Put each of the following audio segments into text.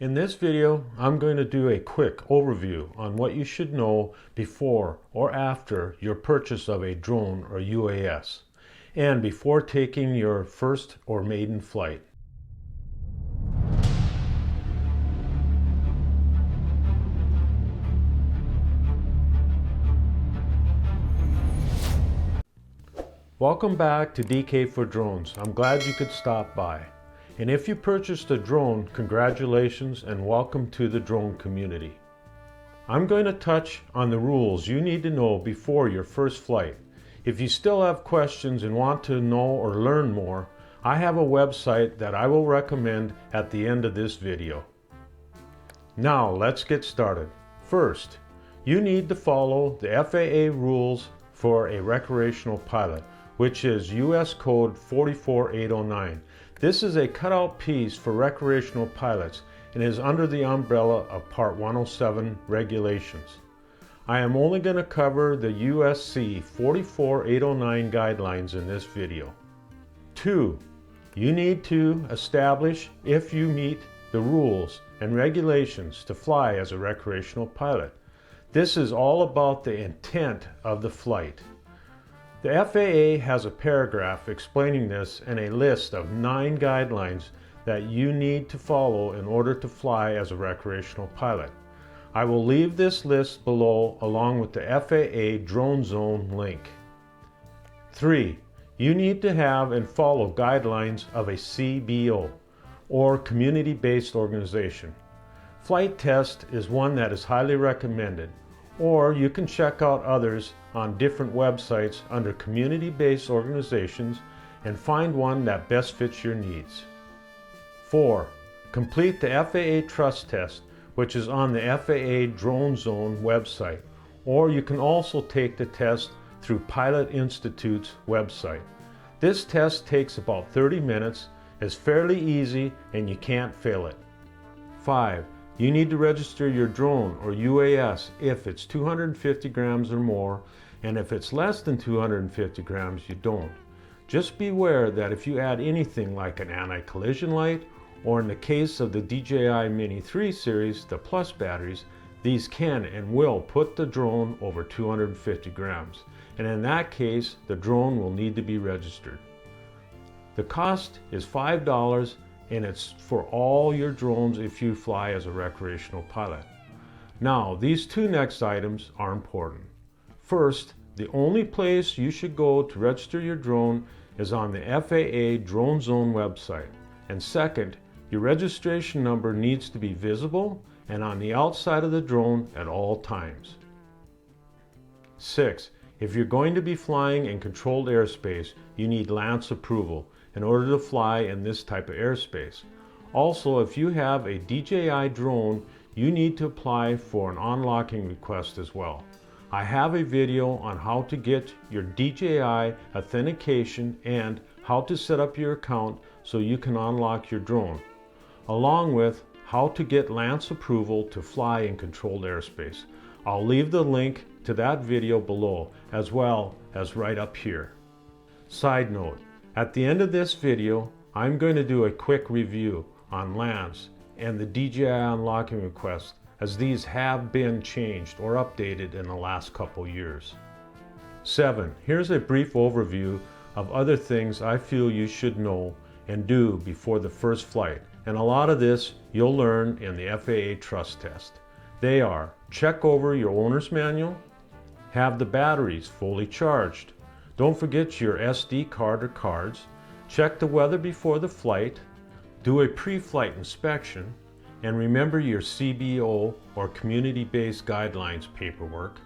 In this video, I'm going to do a quick overview on what you should know before or after your purchase of a drone or UAS, and before taking your first or maiden flight. Welcome back to DK for Drones. I'm glad you could stop by. And if you purchased a drone, congratulations and welcome to the drone community. I'm going to touch on the rules you need to know before your first flight. If you still have questions and want to know or learn more, I have a website that I will recommend at the end of this video. Now let's get started. First, you need to follow the FAA rules for a recreational pilot, which is US Code 44809. This is a cutout piece for recreational pilots and is under the umbrella of Part 107 regulations. I am only going to cover the USC 44809 guidelines in this video. 2. You need to establish if you meet the rules and regulations to fly as a recreational pilot. This is all about the intent of the flight. The FAA has a paragraph explaining this and a list of 9 guidelines that you need to follow in order to fly as a recreational pilot. I will leave this list below along with the FAA DroneZone link. 3. You need to have and follow guidelines of a CBO, or community-based organization. Flight Test is one that is highly recommended, or you can check out others on different websites under community-based organizations and find one that best fits your needs. 4. Complete the FAA Trust Test, which is on the FAA DroneZone website, or you can also take the test through Pilot Institute's website. This test takes about 30 minutes, is fairly easy, and you can't fail it. 5. You need to register your drone or UAS if it's 250 grams or more, and if it's less than 250 grams, you don't. Just beware that if you add anything like an anti-collision light, or in the case of the DJI Mini 3 series, the Plus batteries, these can and will put the drone over 250 grams. And in that case, the drone will need to be registered. The cost is $5, and it's for all your drones if you fly as a recreational pilot. Now, these 2 next items are important. First, the only place you should go to register your drone is on the FAA DroneZone website. And second, your registration number needs to be visible and on the outside of the drone at all times. 6. If you're going to be flying in controlled airspace, you need LAANC approval in order to fly in this type of airspace. Also, if you have a DJI drone, you need to apply for an unlocking request as well. I have a video on how to get your DJI authentication and how to set up your account so you can unlock your drone, along with how to get LAANC approval to fly in controlled airspace. I'll leave the link to that video below as well as right up here. Side note, at the end of this video, I'm going to do a quick review on LAANC and the DJI unlocking request, as these have been changed or updated in the last couple years. 7. Here's a brief overview of other things I feel you should know and do before the first flight, and a lot of this you'll learn in the FAA Trust Test. They are: check over your owner's manual, have the batteries fully charged, don't forget your SD card or cards, check the weather before the flight, do a pre-flight inspection, and remember your CBO or community-based guidelines paperwork.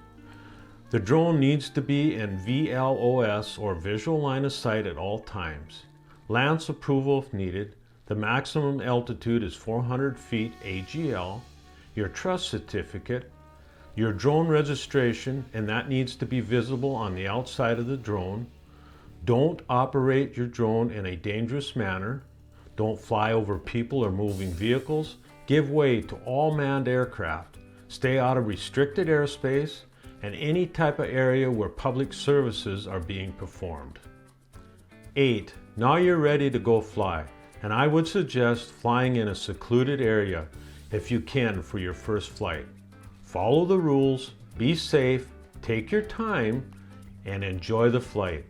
The drone needs to be in VLOS or visual line of sight at all times. LAANC approval if needed. The maximum altitude is 400 feet AGL. Your trust certificate, your drone registration, and that needs to be visible on the outside of the drone. Don't operate your drone in a dangerous manner. Don't fly over people or moving vehicles. Give way to all manned aircraft. Stay out of restricted airspace and any type of area where public services are being performed. 8. Now you're ready to go fly, and I would suggest flying in a secluded area. if you can for your first flight. Follow the rules, be safe, take your time, and enjoy the flight.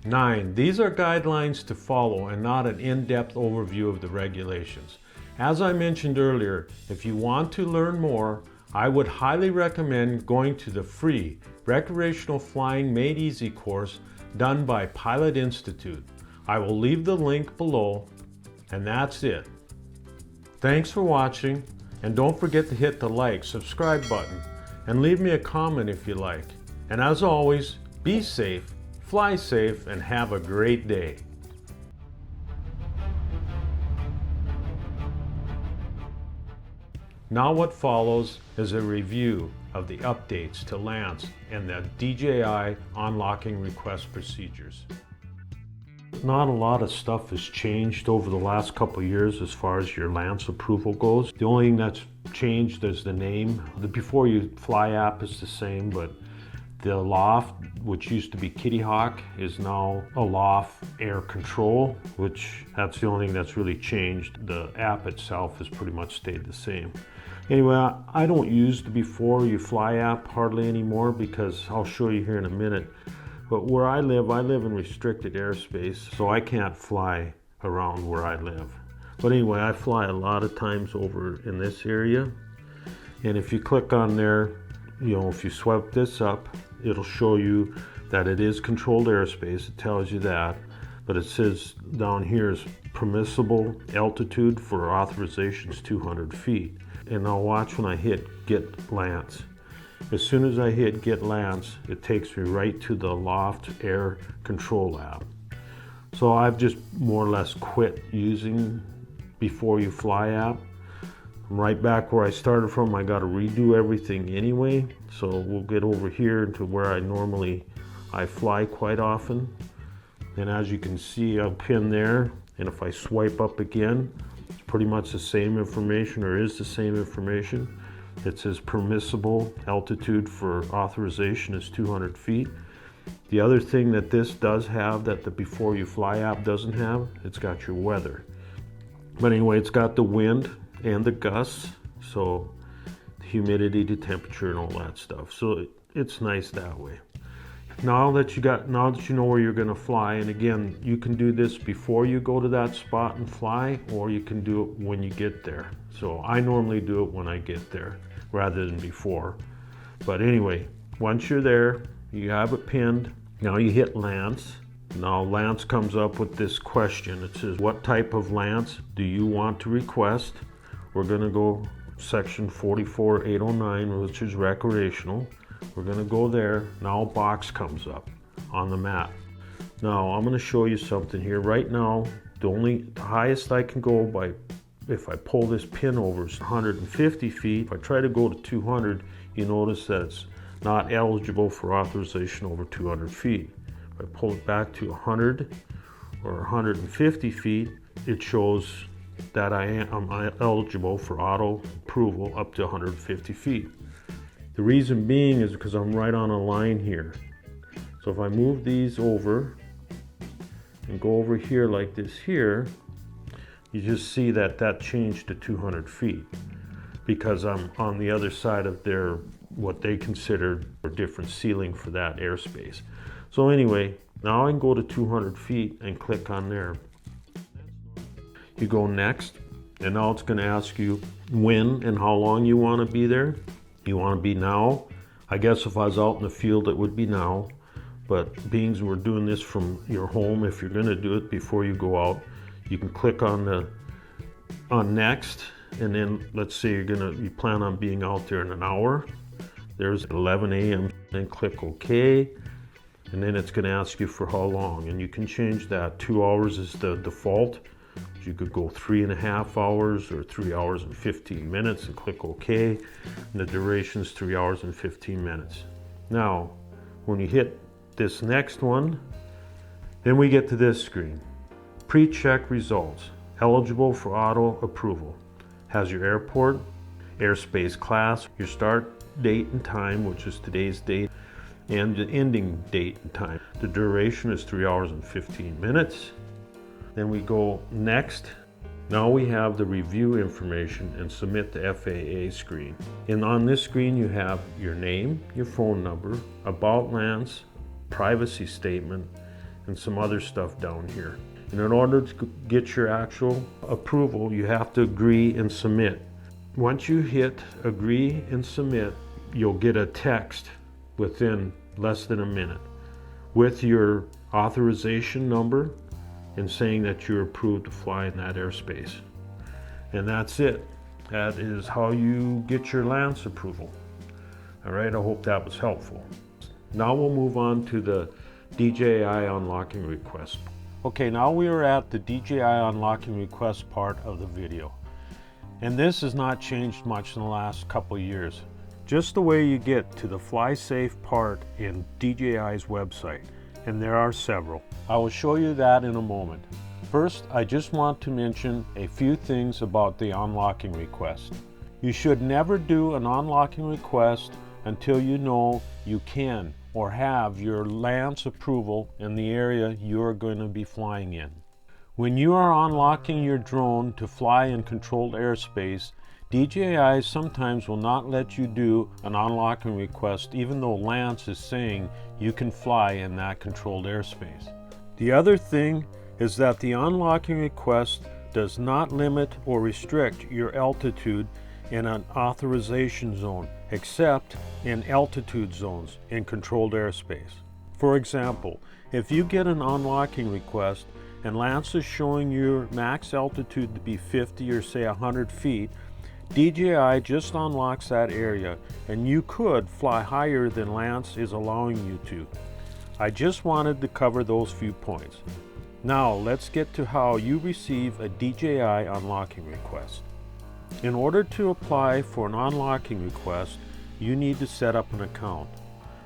9. These are guidelines to follow and not an in-depth overview of the regulations. As I mentioned earlier, if you want to learn more, I would highly recommend going to the free Recreational Flying Made Easy course done by Pilot Institute. I will leave the link below, and that's it. Thanks for watching, and don't forget to hit the like, subscribe button, and leave me a comment if you like. And as always, be safe, fly safe, and have a great day. Now what follows is a review of the updates to LAANC and the DJI unlocking request procedures. Not a lot of stuff has changed over the last couple of years as far as your LAANC approval goes. The only thing that's changed is the name. The Before You Fly app is the same, but the Loft, which used to be Kitty Hawk, is now Aloft Air Control, which that's the only thing that's really changed. The app itself has pretty much stayed the same. Anyway, I don't use the Before You Fly app hardly anymore because I'll show you here in a minute. But where I live in restricted airspace, so I can't fly around where I live. But anyway, I fly a lot of times over in this area. And if you click on there, if you swipe this up, it'll show you that it is controlled airspace. It tells you that. But it says down here is permissible altitude for authorizations 200 feet. And now watch when I hit Get LAANC. As soon as I hit Get LAANC, it takes me right to the Loft Air Control app. So I've just more or less quit using Before You Fly app. Right back where I started from, I got to redo everything anyway. So we'll get over here to where I fly quite often. And as you can see, I'll pin there. And if I swipe up again, it's pretty much the same information, or is the same information. It says permissible altitude for authorization is 200 feet. The other thing that this does have that the Before You Fly app doesn't have, it's got your weather. But anyway, it's got the wind and the gusts, so the humidity, the temperature, and all that stuff. So it's nice that way. Now that you know where you're going to fly, and again, you can do this before you go to that spot and fly, or you can do it when you get there. So I normally do it when I get there rather than before. But anyway, once you're there, you have it pinned. Now you hit LAANC. Now LAANC comes up with this question. It says, what type of LAANC do you want to request? We're going to go section 44809, which is recreational. We're going to go there. Now a box comes up on the map. Now I'm going to show you something here. Right now, the highest I can go by, if I pull this pin over, is 150 feet. If I try to go to 200, you notice that it's not eligible for authorization over 200 feet. If I pull it back to 100 or 150 feet, it shows that I'm eligible for auto approval up to 150 feet. The reason being is because I'm right on a line here. So if I move these over and go over here like this here, you just see that changed to 200 feet because I'm on the other side of what they consider a different ceiling for that airspace. So anyway, now I can go to 200 feet and click on there. You go next, and now it's going to ask you when and how long you want to be there. You want to be now. I guess if I was out in the field, it would be now. But being we're doing this from your home, if you're going to do it before you go out, you can click on next, and then let's say you plan on being out there in an hour. There's 11 a.m. Then click OK, and then it's going to ask you for how long, and you can change that. 2 hours is the default. You could go 3.5 hours or 3 hours and 15 minutes and click OK. And the duration is 3 hours and 15 minutes. Now, when you hit this next one, then we get to this screen. Pre-check results. Eligible for auto approval. Has your airport, airspace class, your start date and time, which is today's date, and the ending date and time. The duration is 3 hours and 15 minutes. Then we go next, Now we have the review information and submit the FAA screen. And on this screen you have your name, your phone number, about LAANC, privacy statement, and some other stuff down here. And in order to get your actual approval, you have to agree and submit. Once you hit agree and submit, you'll get a text within less than a minute with your authorization number and saying that you're approved to fly in that airspace. And that's it. That is how you get your LAANC approval. All right, I hope that was helpful. Now we'll move on to the DJI unlocking request. Okay, now we are at the DJI unlocking request part of the video. And this has not changed much in the last couple of years. Just the way you get to the fly safe part in DJI's website, and there are several. I will show you that in a moment. First, I just want to mention a few things about the unlocking request. You should never do an unlocking request until you know you can or have your LAANC approval in the area you are going to be flying in. When you are unlocking your drone to fly in controlled airspace, DJI sometimes will not let you do an unlocking request even though LAANC is saying you can fly in that controlled airspace. The other thing is that the unlocking request does not limit or restrict your altitude in an authorization zone, except in altitude zones in controlled airspace. For example, if you get an unlocking request and LAANC is showing your max altitude to be 50 or say 100 feet, DJI just unlocks that area and you could fly higher than LAANC is allowing you to. I just wanted to cover those few points. Now let's get to how you receive a DJI unlocking request. In order to apply for an unlocking request, you need to set up an account,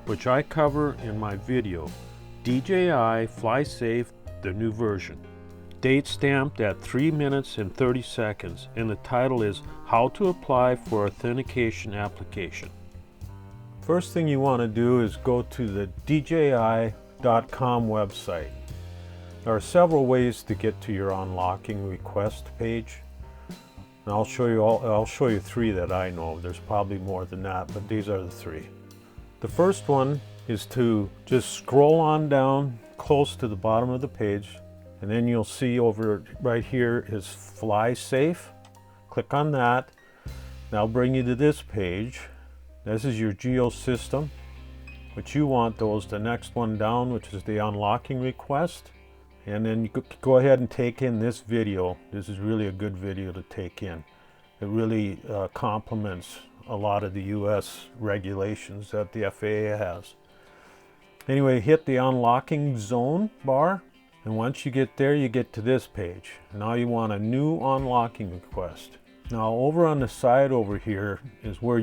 which I cover in my video, DJI Fly Safe, the new version. Date stamped at 3 minutes and 30 seconds, and the title is How to Apply for Authentication Application. First thing you want to do is go to the DJI.com website. There are several ways to get to your unlocking request page. And I'll show you three that I know. There's probably more than that, but these are the three. The first one is to just scroll on down close to the bottom of the page, and then you'll see over right here is Fly Safe. Click on that. That'll bring you to this page. This is your geo system, which you want those the next one down, which is the unlocking request. And then you could go ahead and take in this video. This is really a good video to take in. It really complements a lot of the US regulations that the FAA has. Anyway, hit the unlocking zone bar, and once you get there, you get to this page. Now you want a new unlocking request. Now over on the side over here is where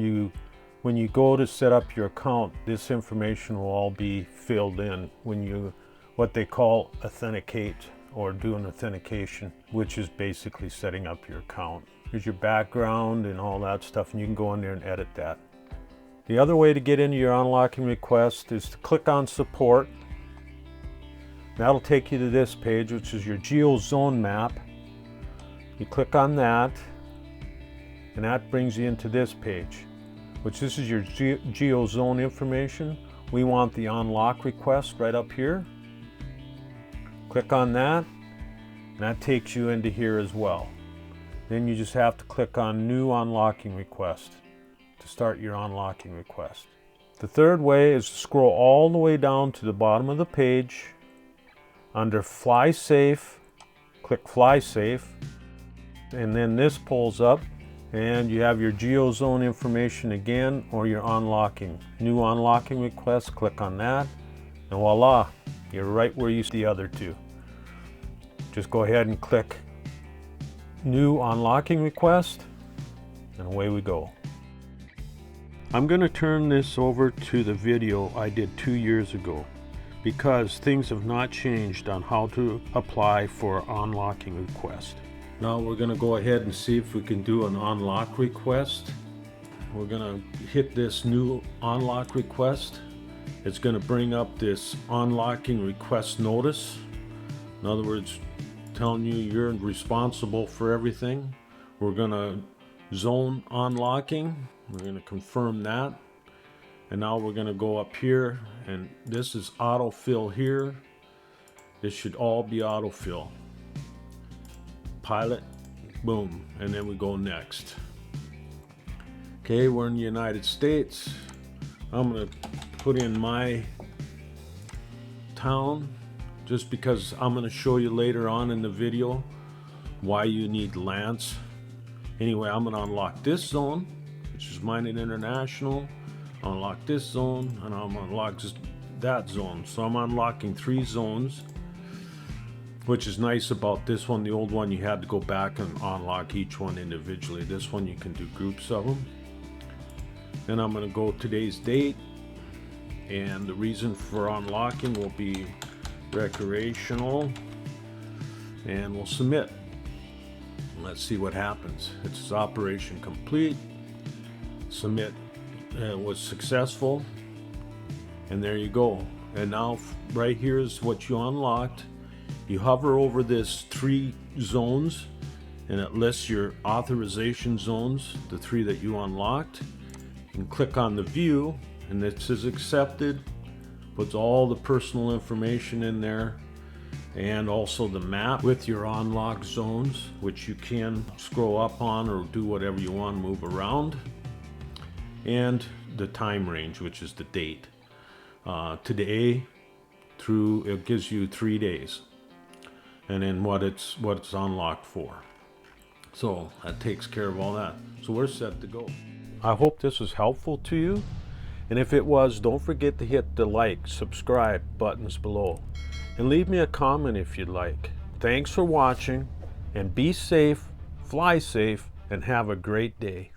when you go to set up your account, this information will all be filled in when you what they call authenticate or do an authentication, which is basically setting up your account. Here's your background and all that stuff, and you can go in there and edit that. The other way to get into your unlocking request is to click on support. That'll take you to this page, which is your geo zone map. You click on that, and that brings you into this page, which this is your geo zone information. We want the unlock request right up here. Click on that, and that takes you into here as well. Then you just have to click on New Unlocking Request to start your unlocking request. The third way is to scroll all the way down to the bottom of the page. Under Fly Safe, click Fly Safe, and then this pulls up, and you have your geo zone information again, or your unlocking. New Unlocking Request, click on that, and voila, you're right where you see the other two. Just go ahead and click New Unlocking Request, and away we go. I'm going to turn this over to the video I did 2 years ago, because things have not changed on how to apply for unlocking request. Now we're going to go ahead and see if we can do an unlock request. We're going to hit this New Unlock Request. It's going to bring up this unlocking request notice. In other words, telling you you're responsible for everything. We're gonna zone unlocking. We're gonna confirm that. And now we're gonna go up here, and this is autofill here. This should all be autofill. Pilot, boom, and then we go next. Okay, we're in the United States. I'm gonna put in my town, just because I'm gonna show you later on in the video why you need LAANC. Anyway, I'm gonna unlock this zone, which is mine and international. Unlock this zone, and I'm gonna unlock that zone. So I'm unlocking 3 zones, which is nice about this one. The old one, you had to go back and unlock each one individually. This one, you can do groups of them. Then I'm gonna go today's date, and the reason for unlocking will be recreational, and we'll submit. Let's see what happens. It's operation complete. Submit was successful, and there you go. And now right here is what you unlocked. You hover over this 3 zones, and it lists your authorization zones, the 3 that you unlocked. You can click on the view, and it says accepted. Puts all the personal information in there, and also the map with your unlocked zones, which you can scroll up on or do whatever you want, move around. And the time range, which is the date. Today through, it gives you 3 days. And then what it's unlocked for. So that takes care of all that. So we're set to go. I hope this was helpful to you. And if it was, don't forget to hit the like, subscribe buttons below. And leave me a comment if you'd like. Thanks for watching, and be safe, fly safe, and have a great day.